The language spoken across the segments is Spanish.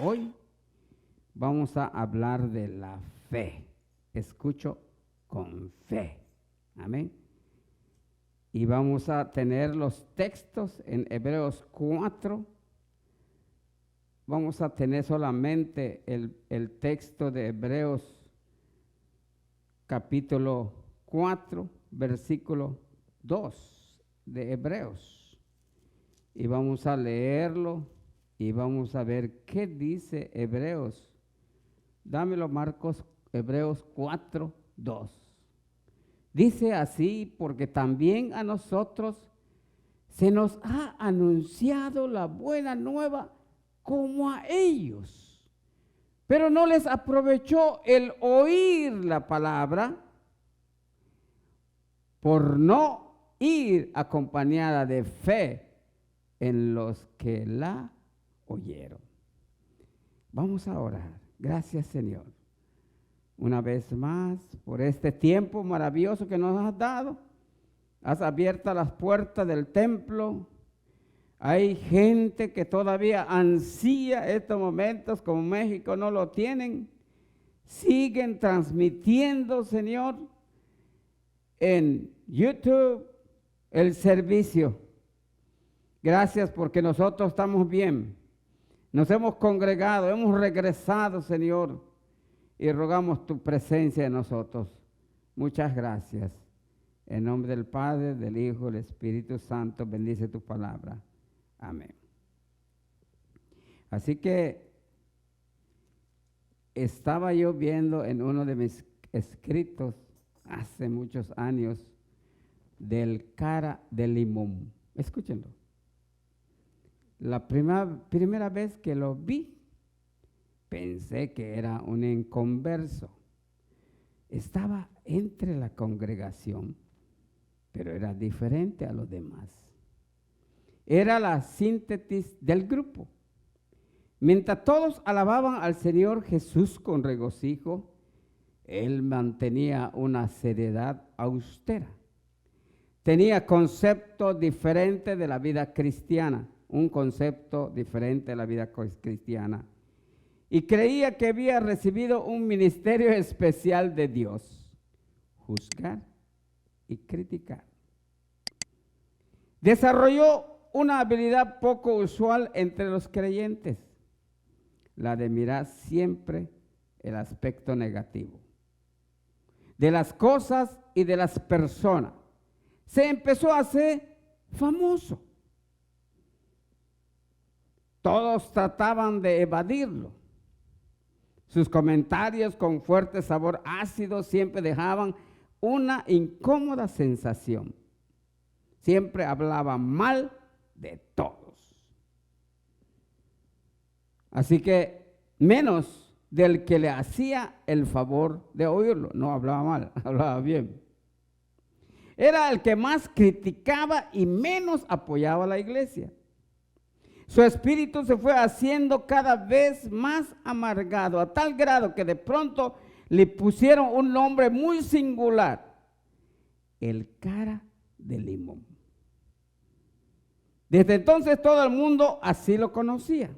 Hoy vamos a hablar de la fe. Escucho con fe. Amén. Y vamos a tener los textos en Hebreos 4. Vamos a tener solamente el texto de Hebreos capítulo 4, versículo 2 de Hebreos. Y vamos a leerlo y vamos a ver qué dice Hebreos. Dámelo, Marcos, Hebreos 4, 2. Dice así: porque también a nosotros se nos ha anunciado la buena nueva como a ellos, pero no les aprovechó el oír la palabra por no ir acompañada de fe en los que la oyeron. Vamos a orar. Gracias, Señor, una vez más por este tiempo maravilloso que nos has dado. Has abierto las puertas del templo. Hay gente que todavía ansía estos momentos, como México no lo tienen. Siguen transmitiendo, Señor, en YouTube el servicio. Gracias porque nosotros estamos bien. Nos hemos congregado, hemos regresado, Señor, y rogamos tu presencia en nosotros. Muchas gracias. En nombre del Padre, del Hijo, del Espíritu Santo, bendice tu palabra. Amén. Así que estaba yo viendo en uno de mis escritos hace muchos años del cara de limón. Escúchenlo. La primera vez que lo vi, pensé que era un inconverso. Estaba entre la congregación, pero era diferente a los demás. Era la síntesis del grupo. Mientras todos alababan al Señor Jesús con regocijo, él mantenía una seriedad austera. Tenía concepto diferente de la vida cristiana, un concepto diferente de la vida cristiana. Y creía que había recibido un ministerio especial de Dios: juzgar y criticar. Desarrolló una habilidad poco usual entre los creyentes, la de mirar siempre el aspecto negativo de las cosas y de las personas. Se empezó a hacer famoso. Todos trataban de evadirlo. Sus comentarios con fuerte sabor ácido siempre dejaban una incómoda sensación. Siempre hablaba mal de todos. Así que menos del que le hacía el favor de oírlo. No hablaba mal, hablaba bien. Era el que más criticaba y menos apoyaba a la iglesia. Su espíritu se fue haciendo cada vez más amargado, a tal grado que de pronto le pusieron un nombre muy singular: el cara de limón. Desde entonces todo el mundo así lo conocía.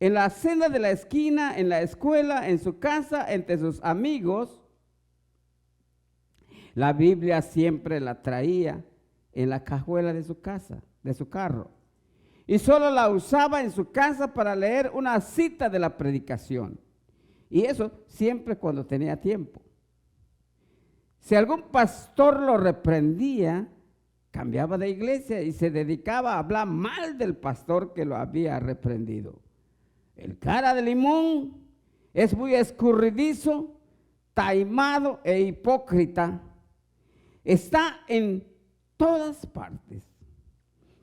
En la cena de la esquina, en la escuela, en su casa, entre sus amigos, la Biblia siempre la traía en la cajuela de su casa, de su carro. Y solo la usaba en su casa para leer una cita de la predicación. Y eso siempre cuando tenía tiempo. Si algún pastor lo reprendía, cambiaba de iglesia y se dedicaba a hablar mal del pastor que lo había reprendido. El cara de limón es muy escurridizo, taimado e hipócrita. Está en todas partes.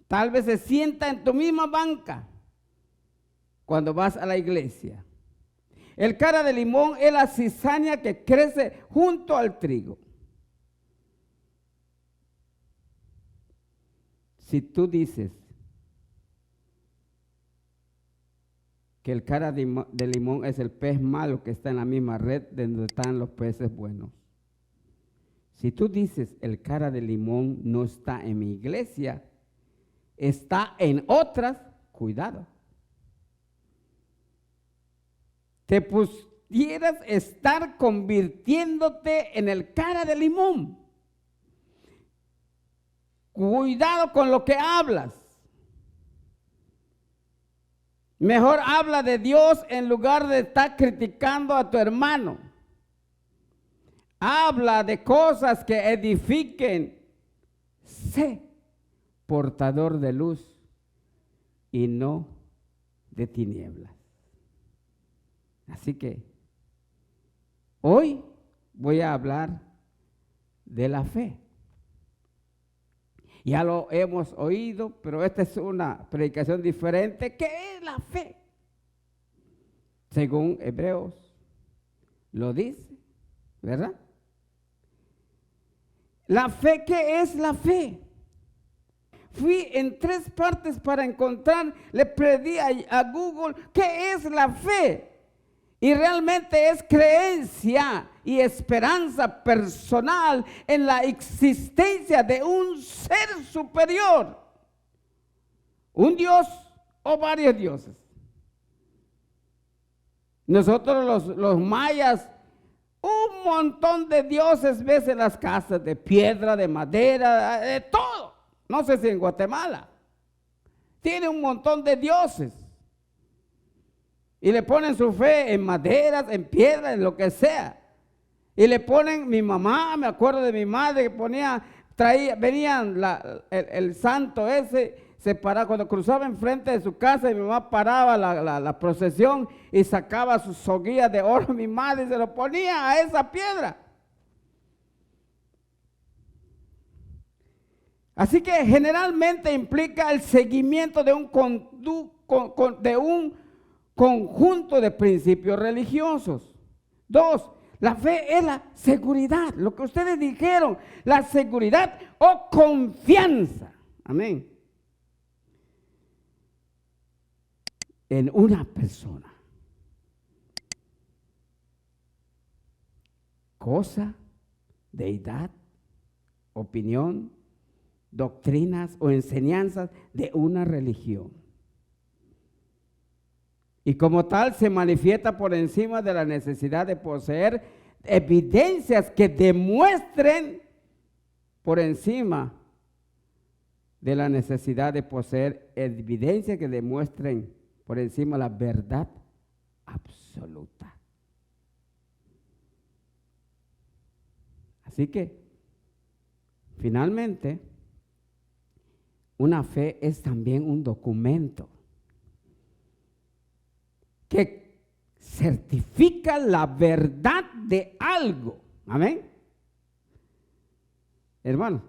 Tal vez se sienta en tu misma banca cuando vas a la iglesia. El cara de limón es la cizaña que crece junto al trigo. Si tú dices que el cara de limón es el pez malo que está en la misma red donde están los peces buenos. Si tú dices el cara de limón no está en mi iglesia, está en otras, cuidado. te pudieras estar convirtiéndote en el cara de limón. Cuidado con lo que hablas. Mejor habla de Dios en lugar de estar criticando a tu hermano. Habla de cosas que edifiquen. Sé portador de luz y no de tinieblas. Así que hoy voy a hablar de la fe. Ya lo hemos oído, pero esta es una predicación diferente. ¿Qué es la fe? Según Hebreos lo dice, ¿verdad? La fe, ¿qué es la fe? Fui en 3 partes para encontrar, le pedí a Google, ¿qué es la fe? Y realmente es creencia y esperanza personal en la existencia de un ser superior, un Dios o varios dioses. Nosotros los mayas, un montón de dioses ves en las casas, de piedra, de madera, de todo. No sé si en Guatemala tiene un montón de dioses. Y le ponen su fe en maderas, en piedras, en lo que sea. Y le ponen, mi mamá, me acuerdo de mi madre que ponía, venían el santo ese, se paraba, cuando cruzaba enfrente de su casa y mi mamá paraba la procesión y sacaba sus soguillas de oro, mi madre se lo ponía a esa piedra. Así que generalmente implica el seguimiento de un conjunto de principios religiosos. 2, la fe es la seguridad, lo que ustedes dijeron, la seguridad o confianza, amén, en una persona, cosa, deidad, opinión, doctrinas o enseñanzas de una religión. Y como tal se manifiesta por encima de la necesidad de poseer evidencias que demuestren, por encima de la necesidad de poseer evidencias que demuestren por encima la verdad absoluta. Así que, finalmente, una fe es también un documento que certifica la verdad de algo. Amén. Hermano.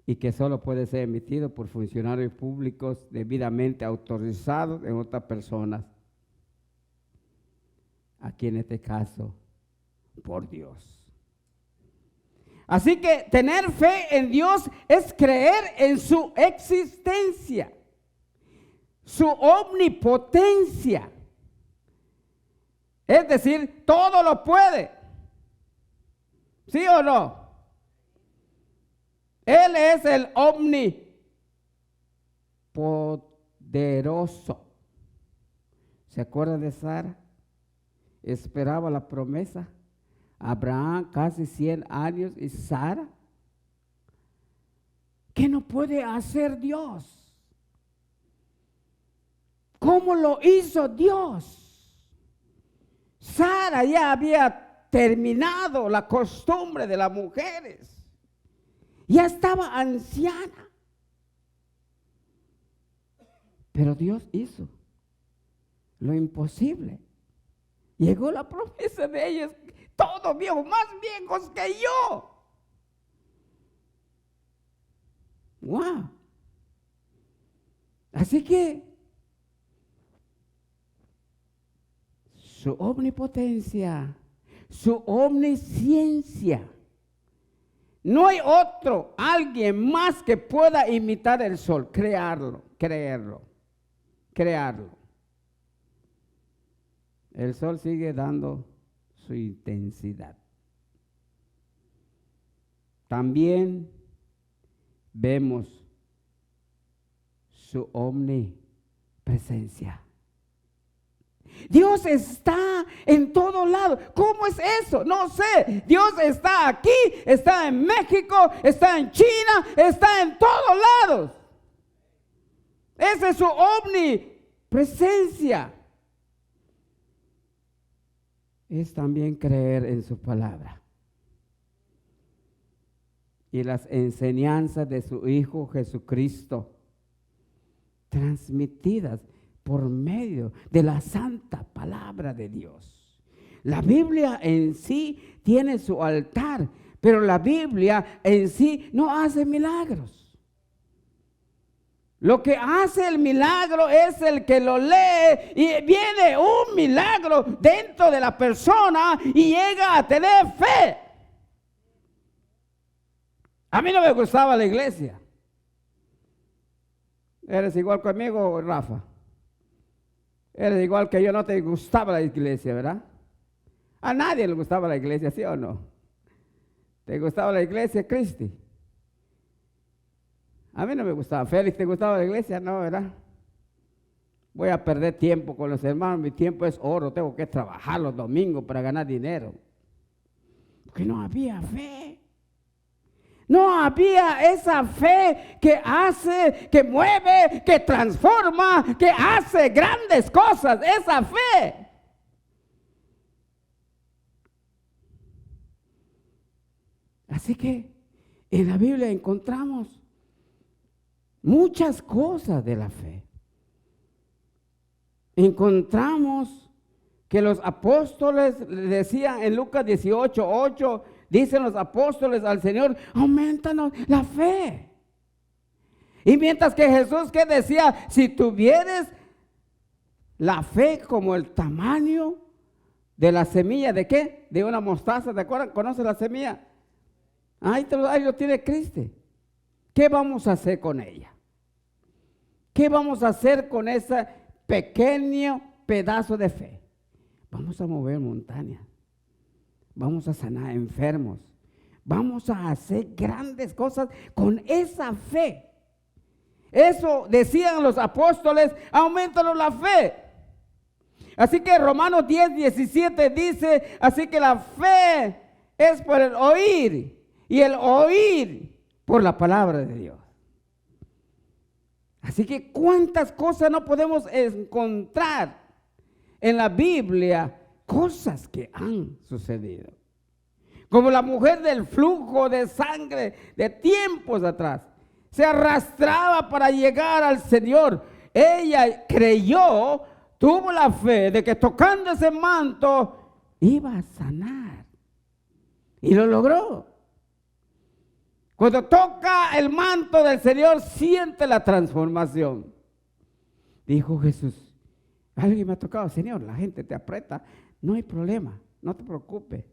Y que solo puede ser emitido por funcionarios públicos debidamente autorizados en otras personas. Aquí en este caso, por Dios. Así que tener fe en Dios es creer en su existencia, su omnipotencia. Es decir, todo lo puede. ¿Sí o no? Él es el omnipoderoso. ¿Se acuerda de Sara? Esperaba la promesa. Abraham casi 100 años y Sara. ¿Qué no puede hacer Dios? ¿Cómo lo hizo Dios? Sara ya había terminado la costumbre de las mujeres. Ya estaba anciana. Pero Dios hizo lo imposible. Llegó la promesa de ellos. Todos viejos, más viejos que yo. ¡Wow! Así que su omnipotencia, su omnisciencia. No hay alguien más que pueda imitar el sol, crearlo. El sol sigue dando su intensidad. También vemos su omnipresencia. Dios está en todo lado. ¿Cómo es eso? No sé. Dios está aquí, está en México, está en China, está en todos lados. Esa es su omnipresencia. Es también creer en su palabra y las enseñanzas de su Hijo Jesucristo, transmitidas por medio de la santa palabra de Dios. La Biblia en sí tiene su altar, pero la Biblia en sí no hace milagros. Lo que hace el milagro es el que lo lee y viene un milagro dentro de la persona y llega a tener fe. A mí no me gustaba la iglesia. ¿Eres igual conmigo, Rafa? Eres igual que yo, no te gustaba la iglesia, ¿verdad? A nadie le gustaba la iglesia, ¿sí o no? ¿Te gustaba la iglesia, Cristi? A mí no me gustaba. Félix, ¿te gustaba la iglesia? No, ¿verdad? Voy a perder tiempo con los hermanos. Mi tiempo es oro. Tengo que trabajar los domingos para ganar dinero. Porque no había fe. No había esa fe que hace, que mueve, que transforma, que hace grandes cosas. Esa fe. Así que en la Biblia encontramos muchas cosas de la fe. Encontramos que los apóstoles le decían en Lucas 18:8, dicen los apóstoles al Señor, aumentanos la fe. Y mientras que Jesús que decía, si tuvieres la fe como el tamaño de la semilla, ¿de qué? De una mostaza, ¿te acuerdan? ¿Conoce la semilla? Ahí lo tiene Cristo. ¿Qué vamos a hacer con ella? ¿Qué vamos a hacer con ese pequeño pedazo de fe? Vamos a mover montañas. Vamos a sanar enfermos. Vamos a hacer grandes cosas con esa fe. Eso decían los apóstoles, aumentanos la fe. Así que Romanos 10:17 dice, así que la fe es por el oír y el oír por la palabra de Dios. Así que cuántas cosas no podemos encontrar en la Biblia, cosas que han sucedido. Como la mujer del flujo de sangre de tiempos atrás, se arrastraba para llegar al Señor. Ella creyó, tuvo la fe de que tocando ese manto iba a sanar. Y lo logró. Cuando toca el manto del Señor, siente la transformación. Dijo Jesús, alguien me ha tocado, Señor, la gente te aprieta, no hay problema, no te preocupes.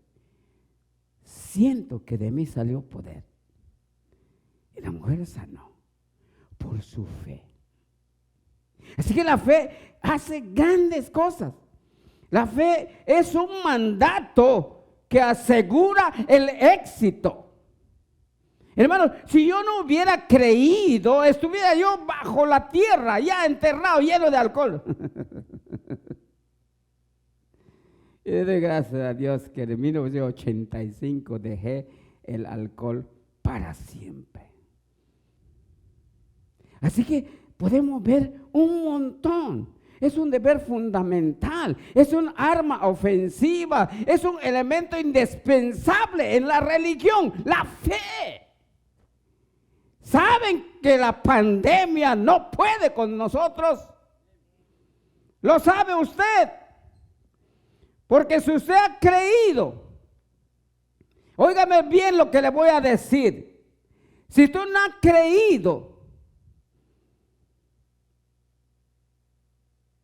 Siento que de mí salió poder. Y la mujer sanó por su fe. Así que la fe hace grandes cosas. La fe es un mandato que asegura el éxito. Hermano, si yo no hubiera creído, estuviera yo bajo la tierra, ya enterrado, lleno de alcohol. Y doy gracias a Dios que en 1985 dejé el alcohol para siempre. Así que podemos ver un montón. Es un deber fundamental, es un arma ofensiva, es un elemento indispensable en la religión, la fe. ¿Saben que la pandemia no puede con nosotros? ¿Lo sabe usted? Porque si usted ha creído, óigame bien lo que le voy a decir. Si tú no has creído,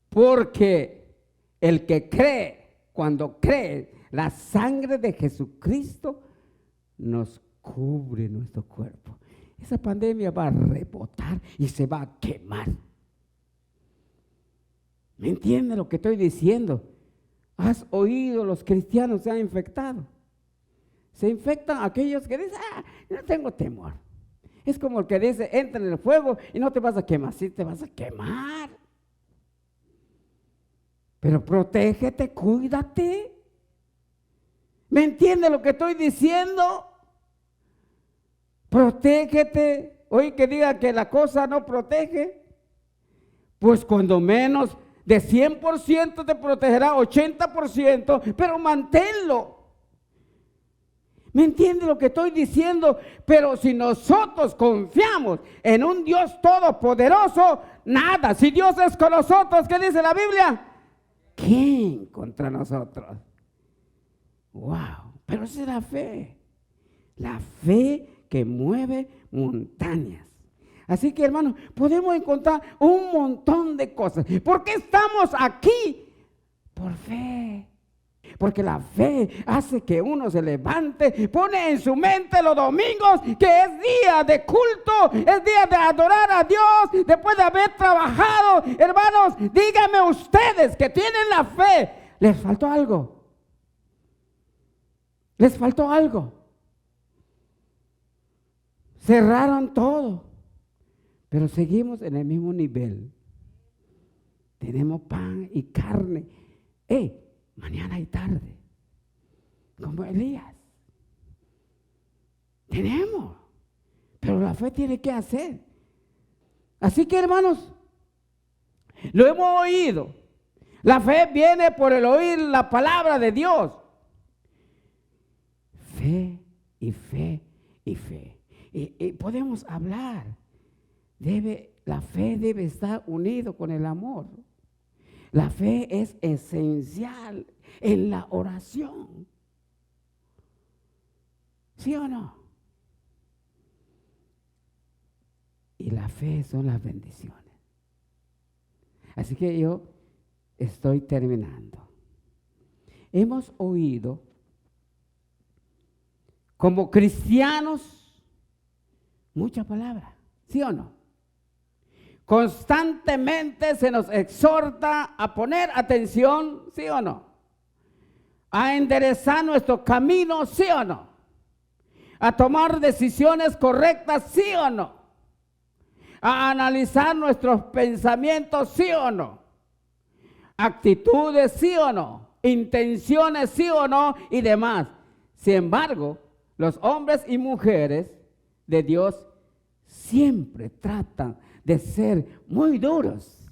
porque el que cree, cuando cree, la sangre de Jesucristo nos cubre nuestro cuerpo. Esa pandemia va a rebotar y se va a quemar. ¿Me entiende lo que estoy diciendo? ¿Has oído los cristianos se han infectado? Se infectan aquellos que dicen, no tengo temor. Es como el que dice, entra en el fuego y no te vas a quemar. Sí te vas a quemar. Pero protégete, cuídate. ¿Me entiende lo que estoy diciendo? Protégete. Oye, que diga que la cosa no protege. Pues cuando menos de 100% te protegerá 80%, pero manténlo. ¿Me entiende lo que estoy diciendo? Pero si nosotros confiamos en un Dios todopoderoso, nada. Si Dios es con nosotros, ¿qué dice la Biblia? ¿Quién contra nosotros? Wow, pero esa es la fe que mueve montañas. Así que, hermanos, podemos encontrar un montón de cosas. ¿Por qué estamos aquí? Por fe. Porque la fe hace que uno se levante, pone en su mente los domingos que es día de culto, es día de adorar a Dios después de haber trabajado. Hermanos, díganme ustedes que tienen la fe, ¿les faltó algo? ¿Les faltó algo? Cerraron todo, pero seguimos en el mismo nivel. Tenemos pan y carne. Mañana y tarde, como Elías. Tenemos, pero la fe tiene que hacer. Así que, hermanos, lo hemos oído. La fe viene por el oír la palabra de Dios. Fe y fe y fe. Y podemos hablar. La fe debe estar unido con el amor. La fe es esencial en la oración. ¿Sí o no? Y la fe son las bendiciones. Así que yo estoy terminando. Hemos oído como cristianos muchas palabras, ¿sí o no? Constantemente se nos exhorta a poner atención, ¿sí o no? A enderezar nuestro camino, ¿sí o no? A tomar decisiones correctas, ¿sí o no? A analizar nuestros pensamientos, ¿sí o no? Actitudes, ¿sí o no? Intenciones, ¿sí o no? Y demás. Sin embargo, los hombres y mujeres de Dios siempre tratan de ser muy duros.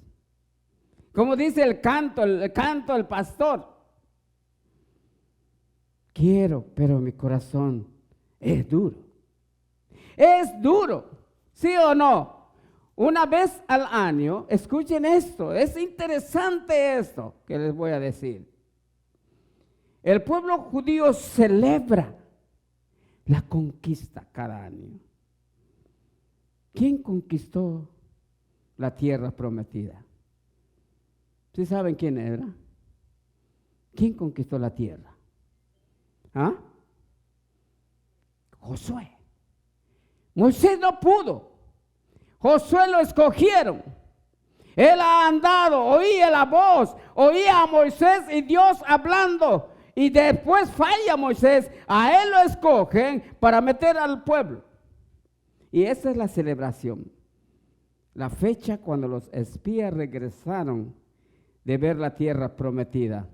Como dice el canto del pastor. Quiero, pero mi corazón es duro. Es duro, ¿sí o no? Una vez al año, escuchen esto, es interesante esto que les voy a decir. El pueblo judío celebra la conquista cada año. ¿Quién conquistó la tierra prometida? ¿Sí saben quién era? ¿Quién conquistó la tierra? ¿Ah? Josué. Moisés no pudo. Josué lo escogieron. Él ha andado, oía la voz, oía a Moisés y Dios hablando. Y después falla Moisés, a él lo escogen para meter al pueblo. Y esa es la celebración. La fecha cuando los espías regresaron de ver la tierra prometida.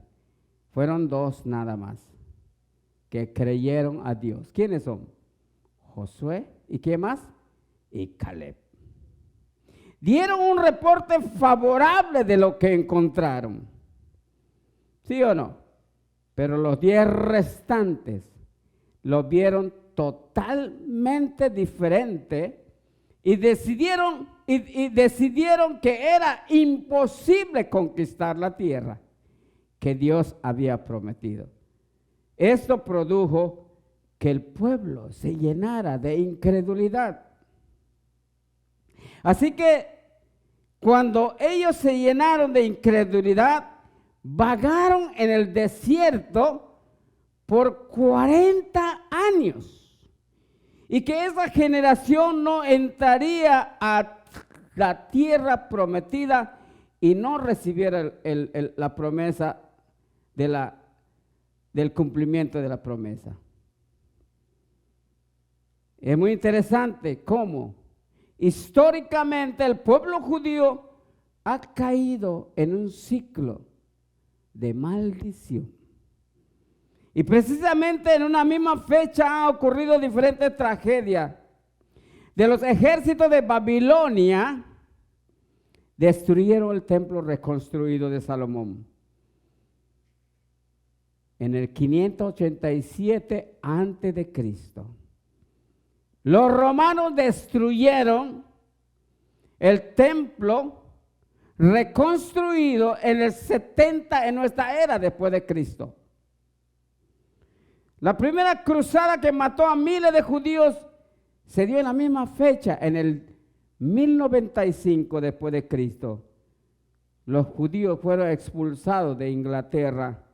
Fueron 2 nada más que creyeron a Dios. ¿Quiénes son? Josué y ¿qué más? Y Caleb. Dieron un reporte favorable de lo que encontraron. ¿Sí o no? Pero los 10 restantes lo vieron totalmente diferente y decidieron que era imposible conquistar la tierra que Dios había prometido. Esto produjo que el pueblo se llenara de incredulidad. Así que cuando ellos se llenaron de incredulidad, vagaron en el desierto por 40 años. Y que esa generación no entraría a la tierra prometida y no recibiera la promesa del cumplimiento de la promesa. Es muy interesante cómo históricamente el pueblo judío ha caído en un ciclo de maldición. Y precisamente en una misma fecha han ocurrido diferentes tragedias. De los ejércitos de Babilonia destruyeron el templo reconstruido de Salomón. En el 587 antes de Cristo. Los romanos destruyeron el templo reconstruido en el 70 en nuestra era después de Cristo. La primera cruzada que mató a miles de judíos se dio en la misma fecha, en el 1095 después de Cristo. Los judíos fueron expulsados de Inglaterra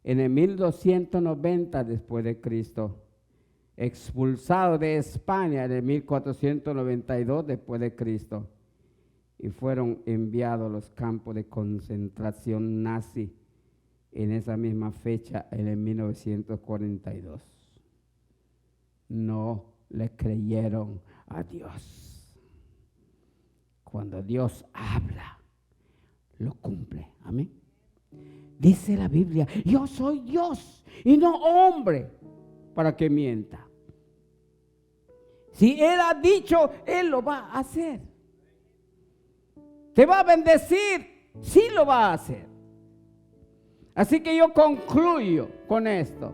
en el 1290 después de Cristo. Expulsados de España en el 1492 después de Cristo. Y fueron enviados a los campos de concentración nazi en esa misma fecha, en el 1942. No le creyeron a Dios. Cuando Dios habla, lo cumple. Amén. Dice la Biblia, yo soy Dios y no hombre para que mienta. Si Él ha dicho, Él lo va a hacer. Te va a bendecir, sí lo va a hacer. Así que yo concluyo con esto,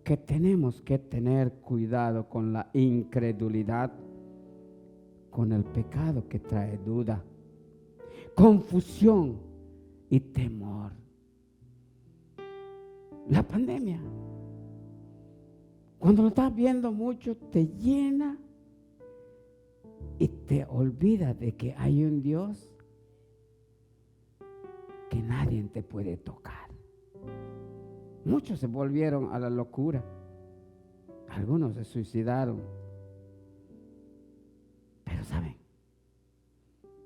que tenemos que tener cuidado con la incredulidad, con el pecado que trae duda, confusión y temor. La pandemia, cuando lo estás viendo mucho, te llena y te olvida de que hay un Dios que nadie te puede tocar. Muchos se volvieron a la locura. Algunos se suicidaron. Pero saben,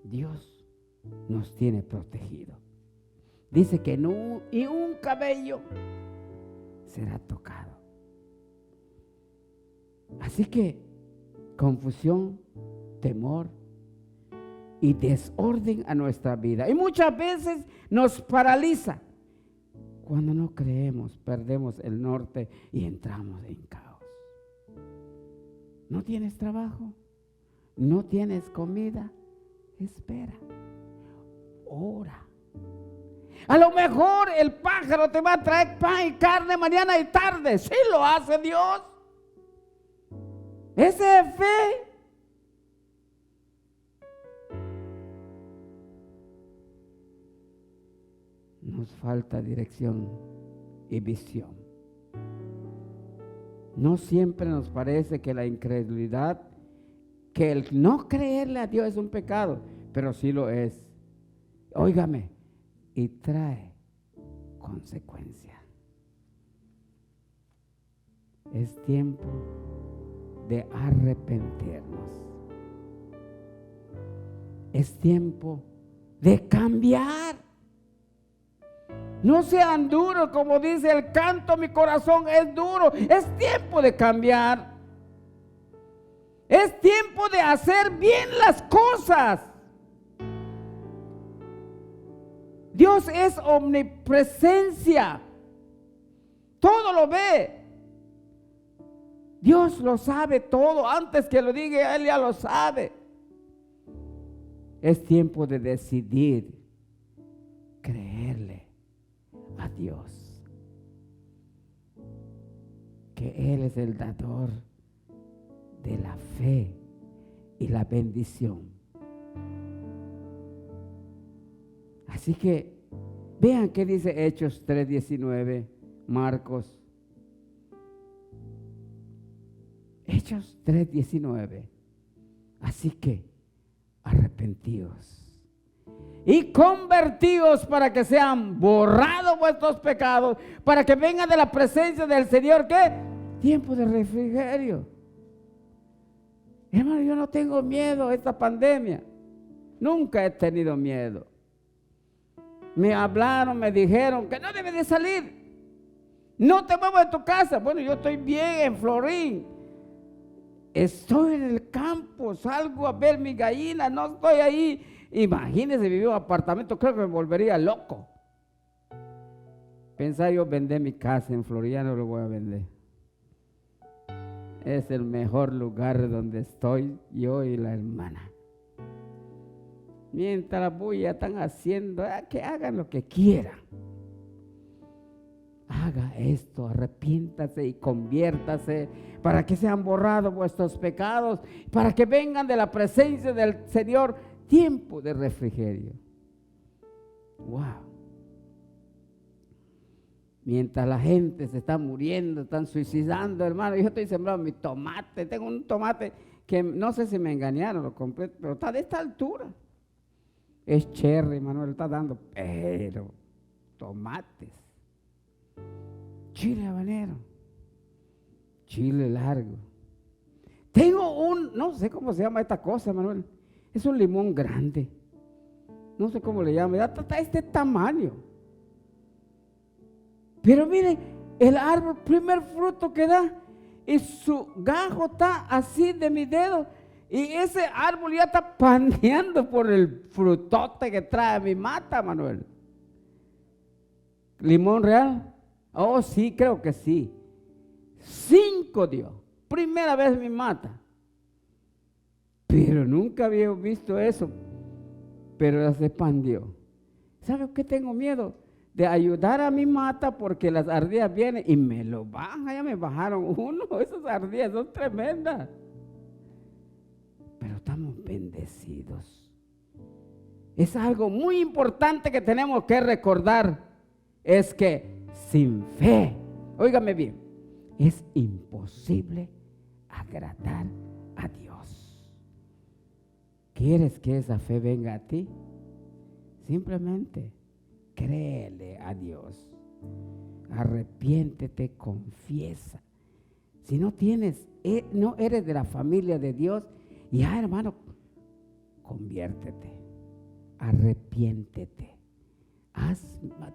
Dios nos tiene protegido. Dice que no, y un cabello será tocado. Así que confusión, temor y desorden a nuestra vida. Y muchas veces nos paraliza. Cuando no creemos, perdemos el norte y entramos en caos. ¿No tienes trabajo? ¿No tienes comida? Espera. Ora. A lo mejor el pájaro te va a traer pan y carne mañana y tarde. Sí lo hace Dios. Esa es fe. Nos falta dirección y visión. No siempre nos parece que la incredulidad, que el no creerle a Dios es un pecado, pero sí lo es. Óigame, y trae consecuencia. Es tiempo de arrepentirnos. Es tiempo de cambiar. No sean duros, como dice el canto, mi corazón es duro. Es tiempo de cambiar. Es tiempo de hacer bien las cosas. Dios es omnipresencia. Todo lo ve. Dios lo sabe todo. Antes que lo diga, Él ya lo sabe. Es tiempo de decidir creerle a Dios, que Él es el dador de la fe y la bendición. Así que vean qué dice Hechos 3:19, Marcos. Hechos 3:19. Así que arrepentíos y convertíos para que sean borrados vuestros pecados, para que vengan de la presencia del Señor. ¿Qué? Tiempo de refrigerio. Hermano, yo no tengo miedo a esta pandemia. Nunca he tenido miedo. Me hablaron, me dijeron que no debes de salir. No te muevas de tu casa. Bueno, yo estoy bien en Florín. Estoy en el campo, salgo a ver mi gallina, no estoy ahí. Imagínense vivir en un apartamento, creo que me volvería loco. Pensaba yo vender mi casa en Florida, no lo voy a vender. Es el mejor lugar donde estoy yo y la hermana. Mientras la bulla están haciendo, que hagan lo que quieran. Haga esto, arrepiéntase y conviértase para que sean borrados vuestros pecados, para que vengan de la presencia del Señor tiempo de refrigerio. Wow. Mientras la gente se está muriendo, están suicidando, hermano, yo estoy sembrando mi tomate. Tengo un tomate que no sé si me engañaron, lo compré, pero está de esta altura. Es cherry, Manuel, está dando, pero tomates. Chile habanero, chile largo. Tengo no sé cómo se llama esta cosa, Manuel. Es un limón grande. No sé cómo le llaman, está este tamaño. Pero mire, el árbol, primer fruto que da, y su gajo está así de mi dedo. Y ese árbol ya está pandeando por el frutote que trae mi mata, Manuel. ¿Limón real? Oh, sí, creo que sí. 5 dio. Primera vez mi mata. Pero nunca había visto eso. Pero ya se expandió. ¿Sabe qué tengo miedo? De ayudar a mi mata porque las ardillas vienen y me lo bajan. Ya me bajaron uno. Esas ardillas son tremendas. Pero estamos bendecidos. Es algo muy importante que tenemos que recordar. Es que sin fe, óigame bien, es imposible agradar a Dios. ¿Quieres que esa fe venga a ti? Simplemente créele a Dios. Arrepiéntete, confiesa. Si no no eres de la familia de Dios, ya hermano, conviértete, arrepiéntete.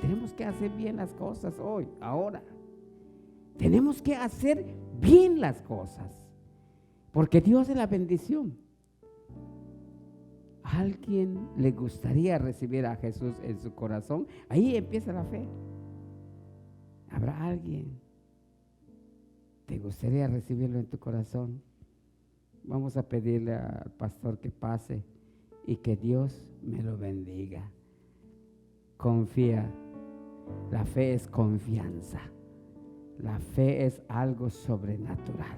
Tenemos que hacer bien las cosas hoy, ahora. Tenemos que hacer bien las cosas, porque Dios es la bendición. ¿A alguien le gustaría recibir a Jesús en su corazón? Ahí empieza la fe. ¿Habrá alguien? ¿Te gustaría recibirlo en tu corazón? Vamos a pedirle al pastor que pase y que Dios me lo bendiga. Confía. La fe es confianza. La fe es algo sobrenatural.